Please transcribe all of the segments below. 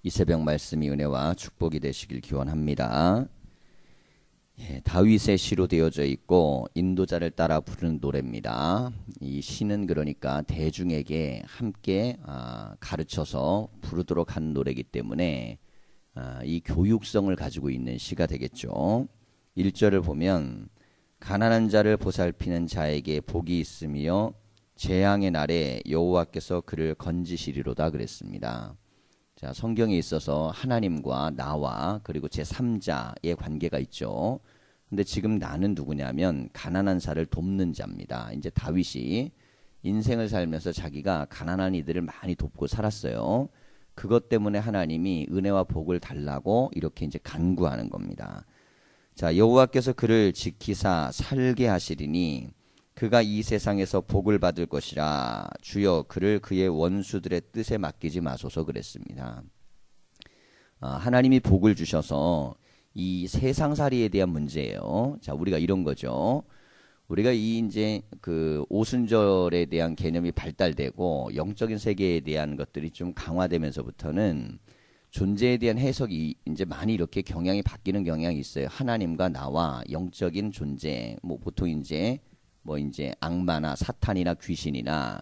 이 새벽 말씀이 은혜와 축복이 되시길 기원합니다. 다윗의 시로 되어져 있고 인도자를 따라 부르는 노래입니다. 이 시는 그러니까 대중에게 함께 가르쳐서 부르도록 한 노래이기 때문에 이 교육성을 가지고 있는 시가 되겠죠. 1절을 보면 가난한 자를 보살피는 자에게 복이 있으며 재앙의 날에 여호와께서 그를 건지시리로다 그랬습니다. 자, 성경에 있어서 하나님과 나와 그리고 제3자의 관계가 있죠. 근데 지금 나는 누구냐면 가난한 자를 돕는 자입니다. 이제 다윗이 인생을 살면서 자기가 가난한 이들을 많이 돕고 살았어요. 그것 때문에 하나님이 은혜와 복을 달라고 이렇게 이제 간구하는 겁니다. 자, 여호와께서 그를 지키사 살게 하시리니 그가 이 세상에서 복을 받을 것이라. 주여 그를 그의 원수들의 뜻에 맡기지 마소서 그랬습니다. 하나님이 복을 주셔서 이 세상살이에 대한 문제예요. 자, 우리가 이런 거죠. 우리가 이제 그 오순절에 대한 개념이 발달되고 영적인 세계에 대한 것들이 좀 강화되면서부터는 존재에 대한 해석이 이제 많이 이렇게 경향이 바뀌는 경향이 있어요. 하나님과 나와 영적인 존재, 보통 이제 악마나 사탄이나 귀신이나,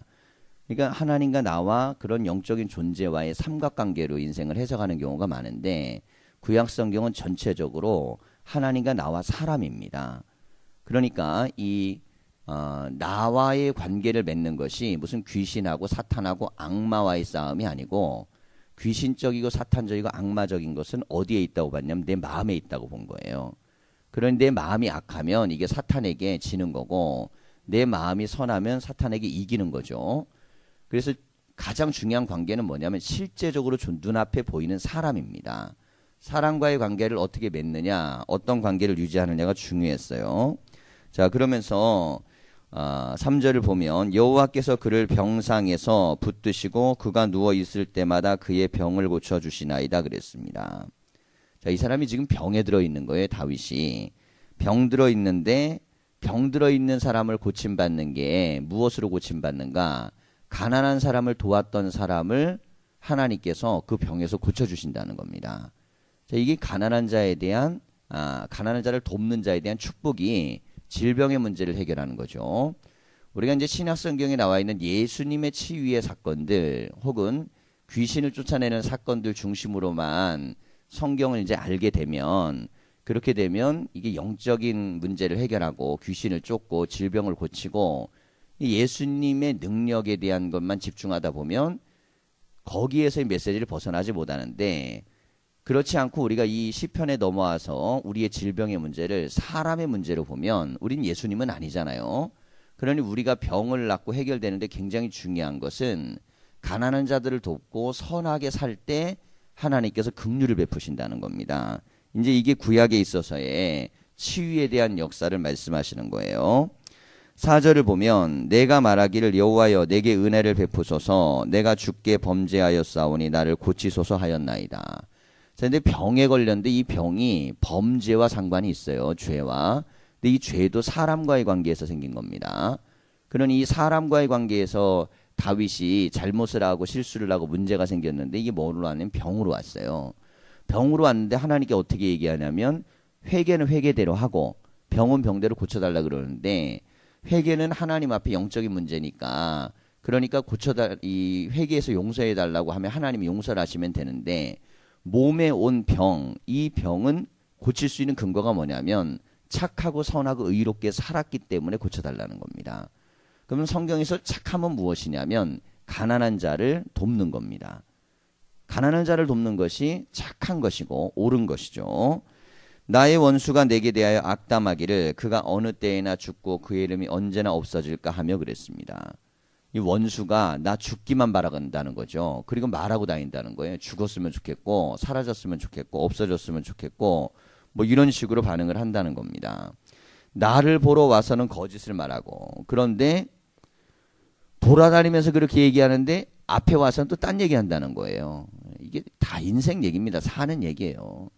그러니까 하나님과 나와 그런 영적인 존재와의 삼각관계로 인생을 해석하는 경우가 많은데, 구약 성경은 전체적으로 하나님과 나와 사람입니다. 그러니까 이 나와의 관계를 맺는 것이 무슨 귀신하고 사탄하고 악마와의 싸움이 아니고, 귀신적이고 사탄적이고 악마적인 것은 어디에 있다고 봤냐면 내 마음에 있다고 본 거예요. 그런데 내 마음이 악하면 이게 사탄에게 지는 거고, 내 마음이 선하면 사탄에게 이기는 거죠. 그래서 가장 중요한 관계는 뭐냐면 실제적으로 눈앞에 보이는 사람입니다. 사람과의 관계를 어떻게 맺느냐, 어떤 관계를 유지하느냐가 중요했어요. 자, 그러면서 3절을 보면 여호와께서 그를 병상에서 붙드시고 그가 누워 있을 때마다 그의 병을 고쳐 주시나이다 그랬습니다. 자, 이 사람이 지금 병에 들어 있는 거예요. 다윗이 병 들어 있는데, 병 들어 있는 사람을 고침받는 게 무엇으로 고침받는가? 가난한 사람을 도왔던 사람을 하나님께서 그 병에서 고쳐 주신다는 겁니다. 자, 이게 가난한 자에 대한 가난한 자를 돕는 자에 대한 축복이 질병의 문제를 해결하는 거죠. 우리가 이제 신약 성경에 나와 있는 예수님의 치유의 사건들 혹은 귀신을 쫓아내는 사건들 중심으로만 성경을 이제 알게 되면, 그렇게 되면 이게 영적인 문제를 해결하고 귀신을 쫓고 질병을 고치고 예수님의 능력에 대한 것만 집중하다 보면 거기에서의 메시지를 벗어나지 못하는데, 그렇지 않고 우리가 이 시편에 넘어와서 우리의 질병의 문제를 사람의 문제로 보면 우린 예수님은 아니잖아요. 그러니 우리가 병을 낫고 해결되는데 굉장히 중요한 것은 가난한 자들을 돕고 선하게 살 때 하나님께서 긍휼을 베푸신다는 겁니다. 이제 이게 구약에 있어서의 치유에 대한 역사를 말씀하시는 거예요. 4절을 보면 내가 말하기를 여호와여 내게 은혜를 베푸소서 내가 주께 범죄하였사오니 나를 고치소서 하였나이다. 그런데 병에 걸렸는데 이 병이 범죄와 상관이 있어요. 죄와. 근데 이 죄도 사람과의 관계에서 생긴 겁니다. 그러니 이 사람과의 관계에서 다윗이 잘못을 하고 실수를 하고 문제가 생겼는데 이게 뭐로 왔냐면 병으로 왔어요. 병으로 왔는데 하나님께 어떻게 얘기하냐면 회개는 회개대로 하고 병은 병대로 고쳐달라 그러는데, 회개는 하나님 앞에 영적인 문제니까, 그러니까 이 회개에서 용서해달라고 하면 하나님이 용서를 하시면 되는데, 몸에 온 병, 이 병은 고칠 수 있는 근거가 뭐냐면 착하고 선하고 의롭게 살았기 때문에 고쳐달라는 겁니다. 그러면 성경에서 착함은 무엇이냐면 가난한 자를 돕는 겁니다. 가난한 자를 돕는 것이 착한 것이고 옳은 것이죠. 나의 원수가 내게 대하여 악담하기를 그가 어느 때에나 죽고 그의 이름이 언제나 없어질까 하며 그랬습니다. 이 원수가 나 죽기만 바라간다는 거죠. 그리고 말하고 다닌다는 거예요. 죽었으면 좋겠고 사라졌으면 좋겠고 없어졌으면 좋겠고 이런 식으로 반응을 한다는 겁니다. 나를 보러 와서는 거짓을 말하고, 그런데 돌아다니면서 그렇게 얘기하는데 앞에 와서는 또 딴 얘기한다는 거예요. 이게 다 인생 얘기입니다. 사는 얘기예요.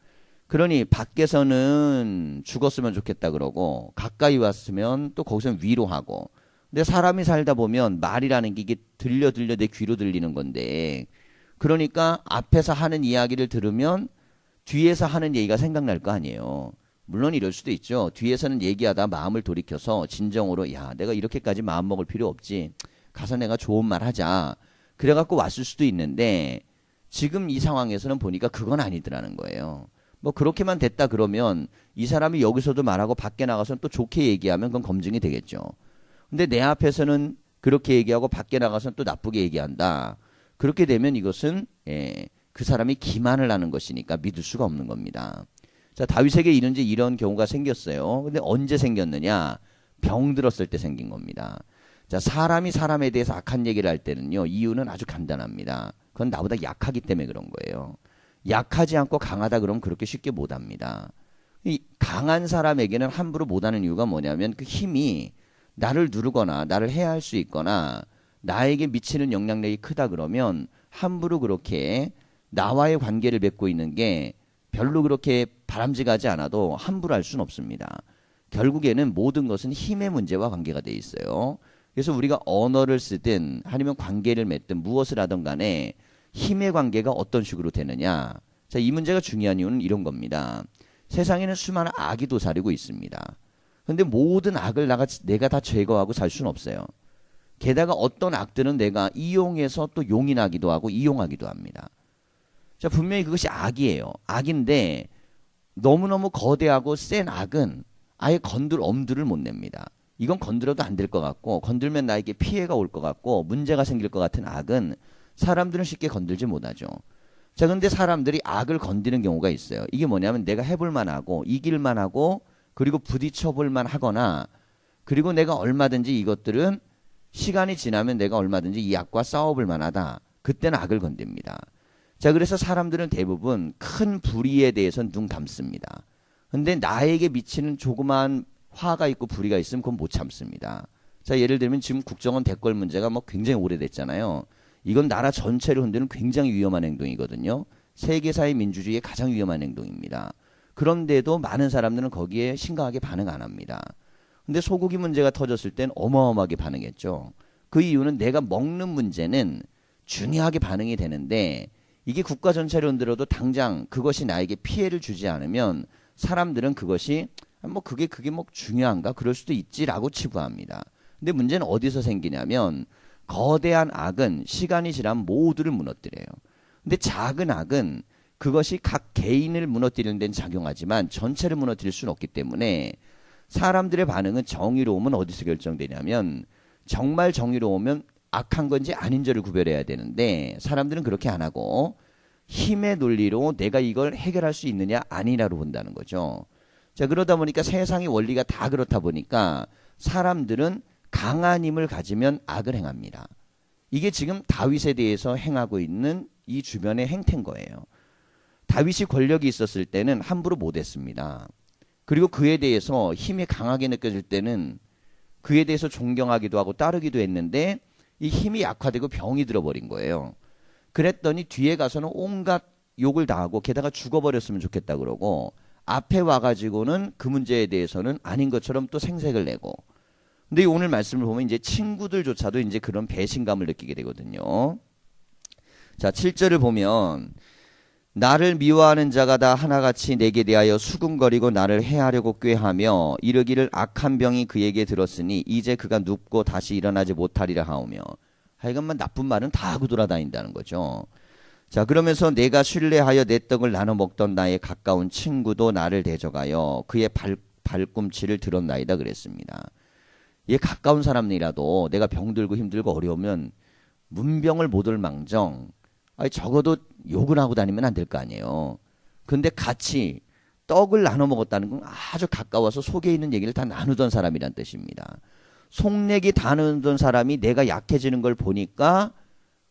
그러니 밖에서는 죽었으면 좋겠다 그러고 가까이 왔으면 또 거기서 위로하고, 근데 사람이 살다 보면 말이라는 게 이게 들려 내 귀로 들리는 건데 그러니까 앞에서 하는 이야기를 들으면 뒤에서 하는 얘기가 생각날 거 아니에요. 물론 이럴 수도 있죠. 뒤에서는 얘기하다 마음을 돌이켜서 진정으로 야, 내가 이렇게까지 마음 먹을 필요 없지. 가서 내가 좋은 말 하자. 그래갖고 왔을 수도 있는데 지금 이 상황에서는 보니까 그건 아니더라는 거예요. 뭐 그렇게만 됐다 그러면 이 사람이 여기서도 말하고 밖에 나가서는 또 좋게 얘기하면 그건 검증이 되겠죠. 근데 내 앞에서는 그렇게 얘기하고 밖에 나가서는 또 나쁘게 얘기한다. 그렇게 되면 이것은 그 사람이 기만을 하는 것이니까 믿을 수가 없는 겁니다. 자, 다윗에게 이런 경우가 생겼어요. 근데 언제 생겼느냐? 병 들었을 때 생긴 겁니다. 자, 사람이 사람에 대해서 악한 얘기를 할 때는요, 이유는 아주 간단합니다. 그건 나보다 약하기 때문에 그런 거예요. 약하지 않고 강하다 그러면 그렇게 쉽게 못 합니다. 이 강한 사람에게는 함부로 못하는 이유가 뭐냐면 그 힘이 나를 누르거나 나를 해할 수 있거나 나에게 미치는 영향력이 크다 그러면 함부로 그렇게 나와의 관계를 맺고 있는 게 별로 그렇게 바람직하지 않아도 함부로 할 수는 없습니다. 결국에는 모든 것은 힘의 문제와 관계가 돼 있어요. 그래서 우리가 언어를 쓰든 아니면 관계를 맺든 무엇을 하든 간에 힘의 관계가 어떤 식으로 되느냐. 자, 이 문제가 중요한 이유는 이런 겁니다. 세상에는 수많은 악이 도사리고 있습니다. 그런데 모든 악을 내가 다 제거하고 살 수는 없어요. 게다가 어떤 악들은 내가 이용해서 또 용인하기도 하고 이용하기도 합니다. 자, 분명히 그것이 악이에요. 악인데 너무너무 거대하고 센 악은 아예 엄두를 못 냅니다. 이건 건드려도 안 될 것 같고 건들면 나에게 피해가 올 것 같고 문제가 생길 것 같은 악은 사람들은 쉽게 건들지 못하죠. 자, 근데 사람들이 악을 건드는 경우가 있어요. 이게 뭐냐면 내가 해볼 만하고 이길 만하고 그리고 부딪혀볼 만하거나 그리고 내가 얼마든지 이것들은 시간이 지나면 내가 얼마든지 이 악과 싸워볼 만하다. 그때는 악을 건듭니다. 자, 그래서 사람들은 대부분 큰 불의에 대해서는 눈 감습니다. 근데 나에게 미치는 조그마한 화가 있고 불의가 있으면 그건 못 참습니다. 자, 예를 들면 지금 국정원 대권 문제가 뭐 굉장히 오래됐잖아요. 이건 나라 전체를 흔드는 굉장히 위험한 행동이거든요. 세계사의 민주주의의 가장 위험한 행동입니다. 그런데도 많은 사람들은 거기에 심각하게 반응 안 합니다. 근데 소고기 문제가 터졌을 땐 어마어마하게 반응했죠. 그 이유는 내가 먹는 문제는 중요하게 반응이 되는데 이게 국가 전체를 흔들어도 당장 그것이 나에게 피해를 주지 않으면 사람들은 그것이 뭐 그게 뭐 중요한가? 그럴 수도 있지라고 치부합니다. 근데 문제는 어디서 생기냐면 거대한 악은 시간이 지나면 모두를 무너뜨려요. 근데 작은 악은 그것이 각 개인을 무너뜨리는 데는 작용하지만 전체를 무너뜨릴 수는 없기 때문에 사람들의 반응은 정의로움은 어디서 결정되냐면 정말 정의로우면 악한 건지 아닌지를 구별해야 되는데 사람들은 그렇게 안 하고 힘의 논리로 내가 이걸 해결할 수 있느냐 아니냐로 본다는 거죠. 자, 그러다 보니까 세상의 원리가 다 그렇다 보니까 사람들은 강한 힘을 가지면 악을 행합니다. 이게 지금 다윗에 대해서 행하고 있는 이 주변의 행태인 거예요. 다윗이 권력이 있었을 때는 함부로 못했습니다. 그리고 그에 대해서 힘이 강하게 느껴질 때는 그에 대해서 존경하기도 하고 따르기도 했는데 이 힘이 약화되고 병이 들어버린 거예요. 그랬더니 뒤에 가서는 온갖 욕을 다 하고 게다가 죽어버렸으면 좋겠다 그러고 앞에 와가지고는 그 문제에 대해서는 아닌 것처럼 또 생색을 내고 근데 오늘 말씀을 보면 이제 친구들조차도 이제 그런 배신감을 느끼게 되거든요. 자, 7절을 보면 나를 미워하는 자가 다 하나같이 내게 대하여 수군거리고 나를 해하려고 꾀하며 이르기를 악한 병이 그에게 들었으니 이제 그가 눕고 다시 일어나지 못하리라 하오며 하여간만 나쁜 말은 다 하고 돌아다닌다는 거죠. 자, 그러면서 내가 신뢰하여 내 떡을 나눠 먹던 나의 가까운 친구도 나를 대적하여 그의 발꿈치를 들었나이다 그랬습니다. 이 가까운 사람이라도 내가 병들고 힘들고 어려우면 문병을 못 올 망정 적어도 욕을 하고 다니면 안 될 거 아니에요. 근데 같이 떡을 나눠 먹었다는 건 아주 가까워서 속에 있는 얘기를 다 나누던 사람이란 뜻입니다. 속내기 다 나누던 사람이 내가 약해지는 걸 보니까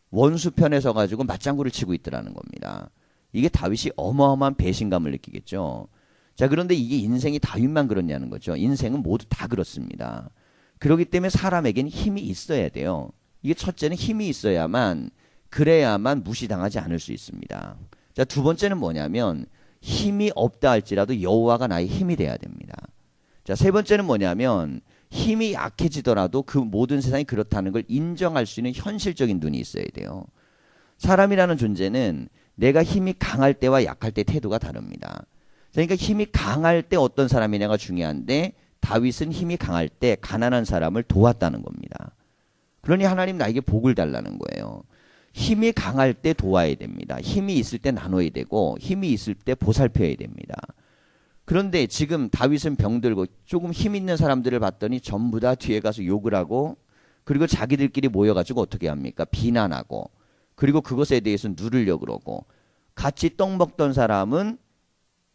원수편에 서가지고 맞장구를 치고 있더라는 겁니다. 이게 다윗이 어마어마한 배신감을 느끼겠죠. 자, 그런데 이게 인생이 다윗만 그렇냐는 거죠. 인생은 모두 다 그렇습니다. 그렇기 때문에 사람에겐 힘이 있어야 돼요. 이게 첫째는 힘이 있어야만 그래야만 무시당하지 않을 수 있습니다. 자, 두 번째는 뭐냐면 힘이 없다 할지라도 여호와가 나의 힘이 돼야 됩니다. 자, 세 번째는 뭐냐면 힘이 약해지더라도 그 모든 세상이 그렇다는 걸 인정할 수 있는 현실적인 눈이 있어야 돼요. 사람이라는 존재는 내가 힘이 강할 때와 약할 때 태도가 다릅니다. 그러니까 힘이 강할 때 어떤 사람이냐가 중요한데 다윗은 힘이 강할 때 가난한 사람을 도왔다는 겁니다. 그러니 하나님 나에게 복을 달라는 거예요. 힘이 강할 때 도와야 됩니다. 힘이 있을 때 나눠야 되고 힘이 있을 때 보살펴야 됩니다. 그런데 지금 다윗은 병들고 조금 힘 있는 사람들을 봤더니 전부 다 뒤에 가서 욕을 하고 그리고 자기들끼리 모여가지고 어떻게 합니까? 비난하고 그리고 그것에 대해서 누르려고 그러고 같이 떡 먹던 사람은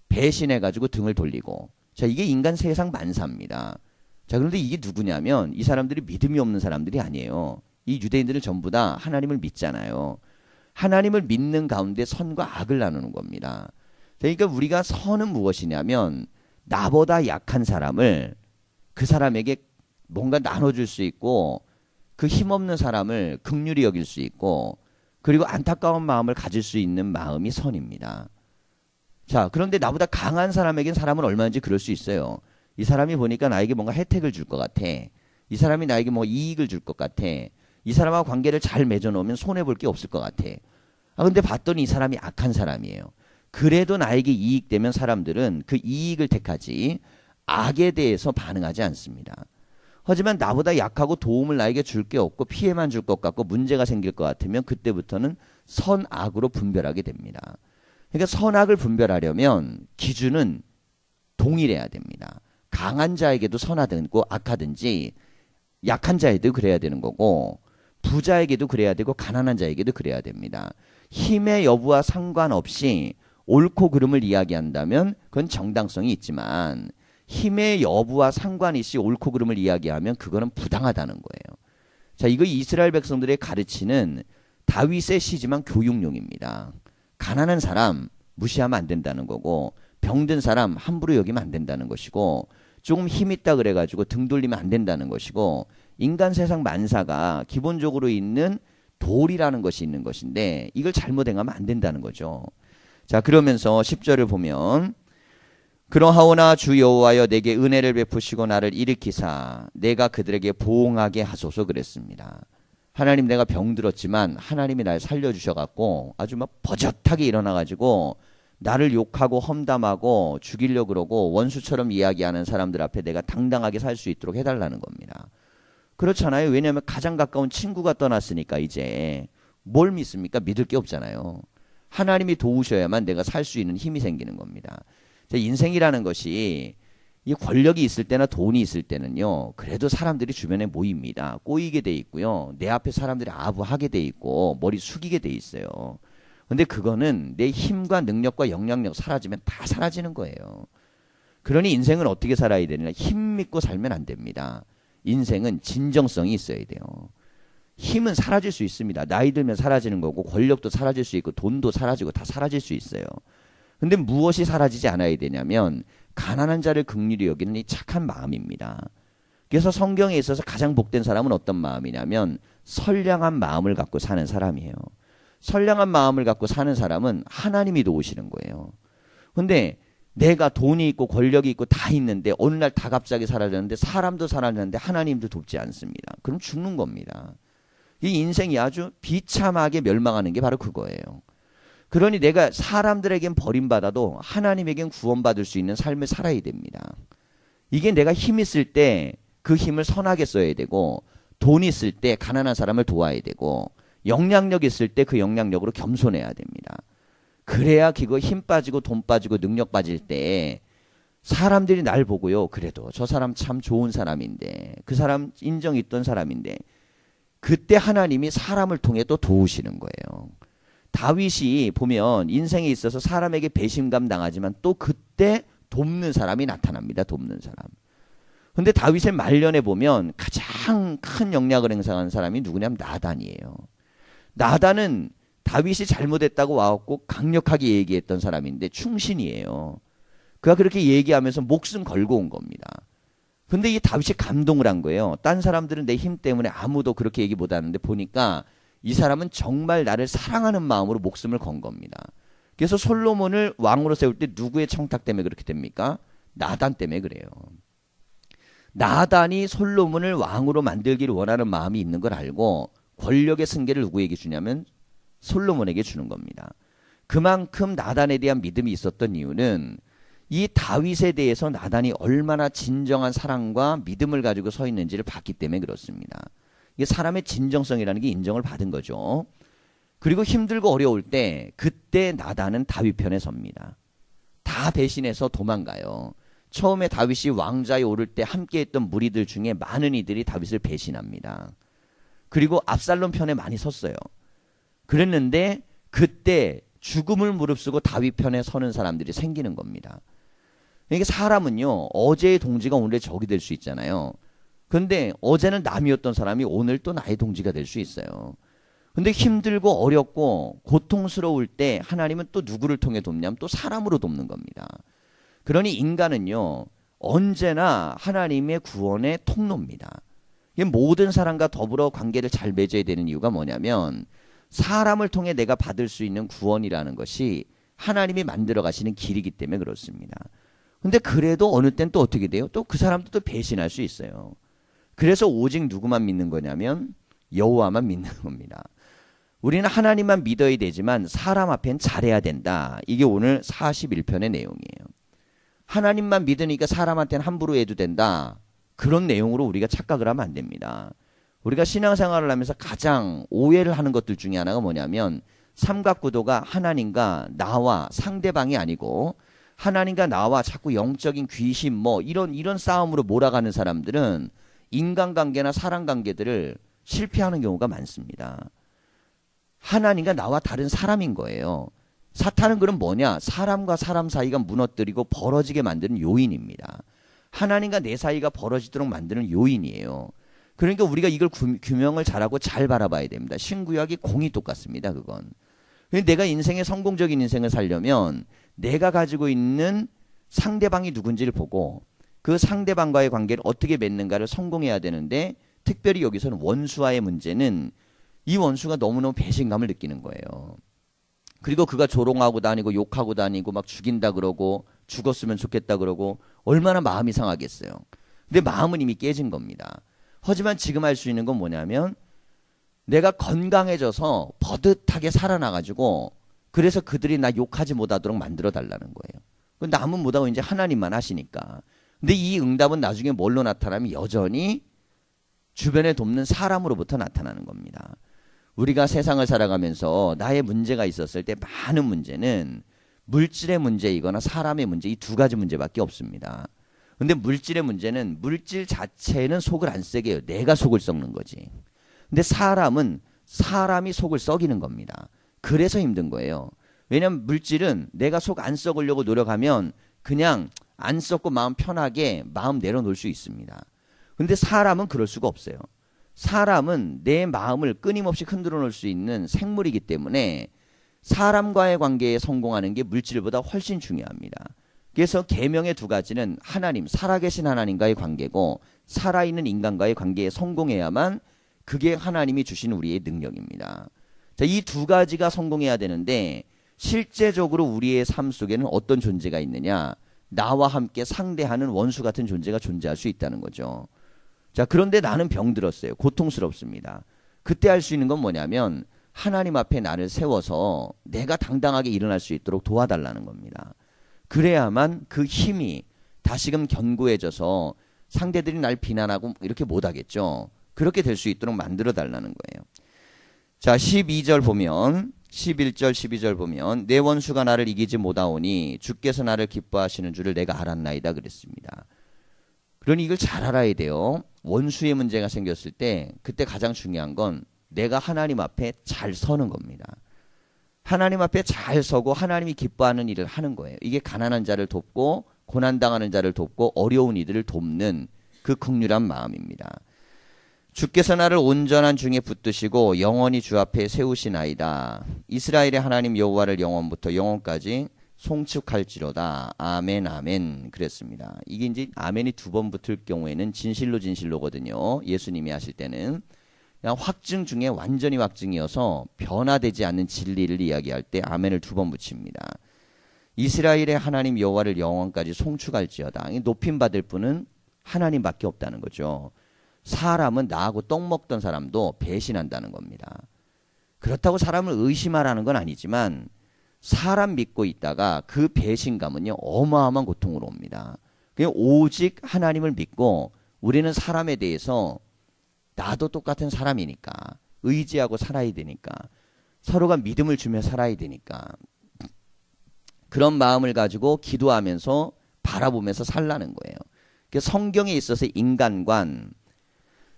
배신해가지고 등을 돌리고 자 이게 인간 세상 만사입니다. 자 그런데 이게 누구냐면 이 사람들이 믿음이 없는 사람들이 아니에요. 이 유대인들은 전부 다 하나님을 믿잖아요. 하나님을 믿는 가운데 선과 악을 나누는 겁니다. 그러니까 우리가 선은 무엇이냐면 나보다 약한 사람을 그 사람에게 뭔가 나눠줄 수 있고 그 힘없는 사람을 긍휼히 여길 수 있고 그리고 안타까운 마음을 가질 수 있는 마음이 선입니다. 자 그런데 나보다 강한 사람에겐 사람은 얼마든지 그럴 수 있어요. 이 사람이 보니까 나에게 뭔가 혜택을 줄 것 같아. 이 사람이 나에게 뭐 이익을 줄 것 같아. 이 사람하고 관계를 잘 맺어놓으면 손해볼 게 없을 것 같아. 아 근데 봤더니 이 사람이 악한 사람이에요. 그래도 나에게 이익되면 사람들은 그 이익을 택하지 악에 대해서 반응하지 않습니다. 하지만 나보다 약하고 도움을 나에게 줄 게 없고 피해만 줄 것 같고 문제가 생길 것 같으면 그때부터는 선악으로 분별하게 됩니다. 그러니까 선악을 분별하려면 기준은 동일해야 됩니다. 강한 자에게도 선하든고 악하든지 약한 자에도 그래야 되는 거고 부자에게도 그래야 되고 가난한 자에게도 그래야 됩니다. 힘의 여부와 상관없이 옳고 그름을 이야기한다면 그건 정당성이 있지만 힘의 여부와 상관없이 옳고 그름을 이야기하면 그거는 부당하다는 거예요. 자, 이거 이스라엘 백성들의 가르치는 다윗의 시지만 교육용입니다. 가난한 사람 무시하면 안 된다는 거고 병든 사람 함부로 여기면 안 된다는 것이고 조금 힘 있다 그래가지고 등 돌리면 안 된다는 것이고 인간 세상 만사가 기본적으로 있는 도리라는 것이 있는 것인데 이걸 잘못 행하면 안 된다는 거죠. 자 그러면서 10절을 보면 그러하오나 주 여호와여 내게 은혜를 베푸시고 나를 일으키사 내가 그들에게 보응하게 하소서 그랬습니다. 하나님 내가 병들었지만 하나님이 날 살려주셔갖고 아주 막 버젓하게 일어나가지고 나를 욕하고 험담하고 죽이려고 그러고 원수처럼 이야기하는 사람들 앞에 내가 당당하게 살 수 있도록 해달라는 겁니다. 그렇잖아요. 왜냐하면 가장 가까운 친구가 떠났으니까 이제 뭘 믿습니까? 믿을 게 없잖아요. 하나님이 도우셔야만 내가 살 수 있는 힘이 생기는 겁니다. 인생이라는 것이 이 권력이 있을 때나 돈이 있을 때는요. 그래도 사람들이 주변에 모입니다. 꼬이게 돼 있고요. 내 앞에 사람들이 아부하게 돼 있고 머리 숙이게 돼 있어요. 근데 그거는 내 힘과 능력과 영향력 사라지면 다 사라지는 거예요. 그러니 인생은 어떻게 살아야 되느냐. 힘 믿고 살면 안 됩니다. 인생은 진정성이 있어야 돼요. 힘은 사라질 수 있습니다. 나이 들면 사라지는 거고 권력도 사라질 수 있고 돈도 사라지고 다 사라질 수 있어요. 근데 무엇이 사라지지 않아야 되냐면 가난한 자를 긍휼히 여기는 이 착한 마음입니다. 그래서 성경에 있어서 가장 복된 사람은 어떤 마음이냐면 선량한 마음을 갖고 사는 사람이에요. 선량한 마음을 갖고 사는 사람은 하나님이 도우시는 거예요. 근데 내가 돈이 있고 권력이 있고 다 있는데 어느 날 다 갑자기 사라졌는데 사람도 사라졌는데 하나님도 돕지 않습니다. 그럼 죽는 겁니다. 이 인생이 아주 비참하게 멸망하는 게 바로 그거예요. 그러니 내가 사람들에겐 버림받아도 하나님에겐 구원받을 수 있는 삶을 살아야 됩니다. 이게 내가 힘 있을 때 그 힘을 선하게 써야 되고 돈 있을 때 가난한 사람을 도와야 되고 영향력 있을 때 그 영향력으로 겸손해야 됩니다. 그래야 그거 힘 빠지고 돈 빠지고 능력 빠질 때 사람들이 날 보고요. 그래도 저 사람 참 좋은 사람인데 그 사람 인정 있던 사람인데 그때 하나님이 사람을 통해 또 도우시는 거예요. 다윗이 보면 인생에 있어서 사람에게 배신감 당하지만 또 그때 돕는 사람이 나타납니다. 돕는 사람. 근데 다윗의 말년에 보면 가장 큰 영향을 행사한 사람이 누구냐면 나단이에요. 나단은 다윗이 잘못했다고 와갖고 강력하게 얘기했던 사람인데 충신이에요. 그가 그렇게 얘기하면서 목숨 걸고 온 겁니다. 근데 이 다윗이 감동을 한 거예요. 딴 사람들은 내 힘 때문에 아무도 그렇게 얘기 못 하는데 보니까 이 사람은 정말 나를 사랑하는 마음으로 목숨을 건 겁니다. 그래서 솔로몬을 왕으로 세울 때 누구의 청탁 때문에 그렇게 됩니까? 나단 때문에 그래요. 나단이 솔로몬을 왕으로 만들기를 원하는 마음이 있는 걸 알고 권력의 승계를 누구에게 주냐면 솔로몬에게 주는 겁니다. 그만큼 나단에 대한 믿음이 있었던 이유는 이 다윗에 대해서 나단이 얼마나 진정한 사랑과 믿음을 가지고 서 있는지를 봤기 때문에 그렇습니다. 이게 사람의 진정성이라는 게 인정을 받은 거죠. 그리고 힘들고 어려울 때 그때 나단은 다윗 편에 섭니다. 다 배신해서 도망가요. 처음에 다윗이 왕좌에 오를 때 함께했던 무리들 중에 많은 이들이 다윗을 배신합니다. 그리고 압살롬 편에 많이 섰어요. 그랬는데 그때 죽음을 무릅쓰고 다윗 편에 서는 사람들이 생기는 겁니다. 이게 사람은요, 어제의 동지가 오늘의 적이 될 수 있잖아요. 근데 어제는 남이었던 사람이 오늘 또 나의 동지가 될 수 있어요. 근데 힘들고 어렵고 고통스러울 때 하나님은 또 누구를 통해 돕냐면 또 사람으로 돕는 겁니다. 그러니 인간은요, 언제나 하나님의 구원의 통로입니다. 모든 사람과 더불어 관계를 잘 맺어야 되는 이유가 뭐냐면 사람을 통해 내가 받을 수 있는 구원이라는 것이 하나님이 만들어 가시는 길이기 때문에 그렇습니다. 근데 그래도 어느 땐 또 어떻게 돼요? 또 그 사람도 또 배신할 수 있어요. 그래서 오직 누구만 믿는 거냐면 여호와만 믿는 겁니다. 우리는 하나님만 믿어야 되지만 사람 앞엔 잘해야 된다. 이게 오늘 41편의 내용이에요. 하나님만 믿으니까 사람한테는 함부로 해도 된다. 그런 내용으로 우리가 착각을 하면 안 됩니다. 우리가 신앙생활을 하면서 가장 오해를 하는 것들 중에 하나가 뭐냐면 삼각구도가 하나님과 나와 상대방이 아니고 하나님과 나와 자꾸 영적인 귀신 이런 싸움으로 몰아가는 사람들은 인간관계나 사람관계들을 실패하는 경우가 많습니다. 하나님과 나와 다른 사람인 거예요. 사탄은 그럼 뭐냐? 사람과 사람 사이가 무너뜨리고 벌어지게 만드는 요인입니다. 하나님과 내 사이가 벌어지도록 만드는 요인이에요. 그러니까 우리가 이걸 규명을 잘하고 잘 바라봐야 됩니다. 신구약이 공이 똑같습니다. 그건. 내가 인생의 성공적인 인생을 살려면 내가 가지고 있는 상대방이 누군지를 보고 그 상대방과의 관계를 어떻게 맺는가를 성공해야 되는데 특별히 여기서는 원수와의 문제는 이 원수가 너무너무 배신감을 느끼는 거예요. 그리고 그가 조롱하고 다니고 욕하고 다니고 막 죽인다 그러고 죽었으면 좋겠다 그러고 얼마나 마음이 상하겠어요. 근데 마음은 이미 깨진 겁니다. 하지만 지금 할 수 있는 건 뭐냐면 내가 건강해져서 버듯하게 살아나가지고 그래서 그들이 나 욕하지 못하도록 만들어 달라는 거예요. 남은 못하고 이제 하나님만 하시니까. 근데 이 응답은 나중에 뭘로 나타나면 여전히 주변에 돕는 사람으로부터 나타나는 겁니다. 우리가 세상을 살아가면서 나의 문제가 있었을 때 많은 문제는 물질의 문제이거나 사람의 문제 이 두 가지 문제밖에 없습니다. 근데 물질의 문제는 물질 자체는 속을 안 썩게 해요. 내가 속을 썩는 거지. 근데 사람은 사람이 속을 썩이는 겁니다. 그래서 힘든 거예요. 왜냐하면 물질은 내가 속 안 썩으려고 노력하면 그냥 안 썩고 마음 편하게 마음 내려놓을 수 있습니다. 근데 사람은 그럴 수가 없어요. 사람은 내 마음을 끊임없이 흔들어 놓을 수 있는 생물이기 때문에 사람과의 관계에 성공하는 게 물질보다 훨씬 중요합니다. 그래서 계명의 두 가지는 하나님, 살아계신 하나님과의 관계고 살아있는 인간과의 관계에 성공해야만 그게 하나님이 주신 우리의 능력입니다. 자, 이 두 가지가 성공해야 되는데 실제적으로 우리의 삶 속에는 어떤 존재가 있느냐? 나와 함께 상대하는 원수 같은 존재가 존재할 수 있다는 거죠. 자, 그런데 나는 병들었어요. 고통스럽습니다. 그때 할 수 있는 건 뭐냐면 하나님 앞에 나를 세워서 내가 당당하게 일어날 수 있도록 도와달라는 겁니다. 그래야만 그 힘이 다시금 견고해져서 상대들이 날 비난하고 이렇게 못하겠죠. 그렇게 될 수 있도록 만들어 달라는 거예요. 자, 12절 보면 11절 12절 보면 내 원수가 나를 이기지 못하오니 주께서 나를 기뻐하시는 줄을 내가 알았나이다 그랬습니다. 그러니 이걸 잘 알아야 돼요. 원수의 문제가 생겼을 때 그때 가장 중요한 건 내가 하나님 앞에 잘 서는 겁니다. 하나님 앞에 잘 서고 하나님이 기뻐하는 일을 하는 거예요. 이게 가난한 자를 돕고 고난당하는 자를 돕고 어려운 이들을 돕는 그 긍휼한 마음입니다. 주께서 나를 온전한 중에 붙드시고 영원히 주 앞에 세우시나이다. 이스라엘의 하나님 여호와를 영원부터 영원까지 송축할지로다. 아멘 아멘 그랬습니다. 이게 이제 아멘이 두 번 붙을 경우에는 진실로거든요. 예수님이 하실 때는 그냥 확증 중에 완전히 확증이어서 변화되지 않는 진리를 이야기할 때 아멘을 두 번 붙입니다. 이스라엘의 하나님 여호와를 영원까지 송축할지어다. 높임 받을 분은 하나님밖에 없다는 거죠. 사람은 나하고 떡 먹던 사람도 배신한다는 겁니다. 그렇다고 사람을 의심하라는 건 아니지만 사람 믿고 있다가 그 배신감은요 어마어마한 고통으로 옵니다. 그냥 오직 하나님을 믿고 우리는 사람에 대해서 나도 똑같은 사람이니까 의지하고 살아야 되니까 서로가 믿음을 주며 살아야 되니까 그런 마음을 가지고 기도하면서 바라보면서 살라는 거예요. 성경에 있어서 인간관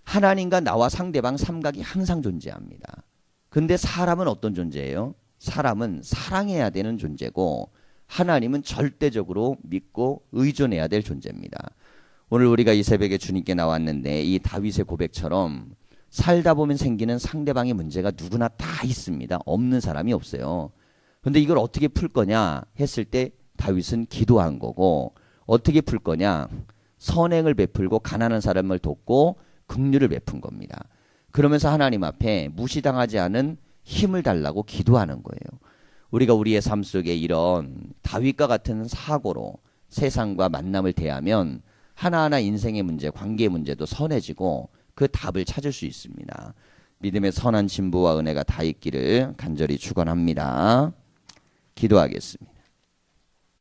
하나님과 나와 상대방 삼각이 항상 존재합니다. 근데 사람은 어떤 존재예요? 사람은 사랑해야 되는 존재고 하나님은 절대적으로 믿고 의존해야 될 존재입니다. 오늘 우리가 이 새벽에 주님께 나왔는데 이 다윗의 고백처럼 살다 보면 생기는 상대방의 문제가 누구나 다 있습니다. 없는 사람이 없어요. 근데 이걸 어떻게 풀 거냐 했을 때 다윗은 기도한 거고 어떻게 풀 거냐 선행을 베풀고 가난한 사람을 돕고 긍휼을 베푼 겁니다. 그러면서 하나님 앞에 무시당하지 않은 힘을 달라고 기도하는 거예요. 우리가 우리의 삶 속에 이런 다윗과 같은 사고로 세상과 만남을 대하면 하나하나 인생의 문제, 관계의 문제도 선해지고 그 답을 찾을 수 있습니다. 믿음의 선한 진보와 은혜가 다 있기를 간절히 축원합니다. 기도하겠습니다.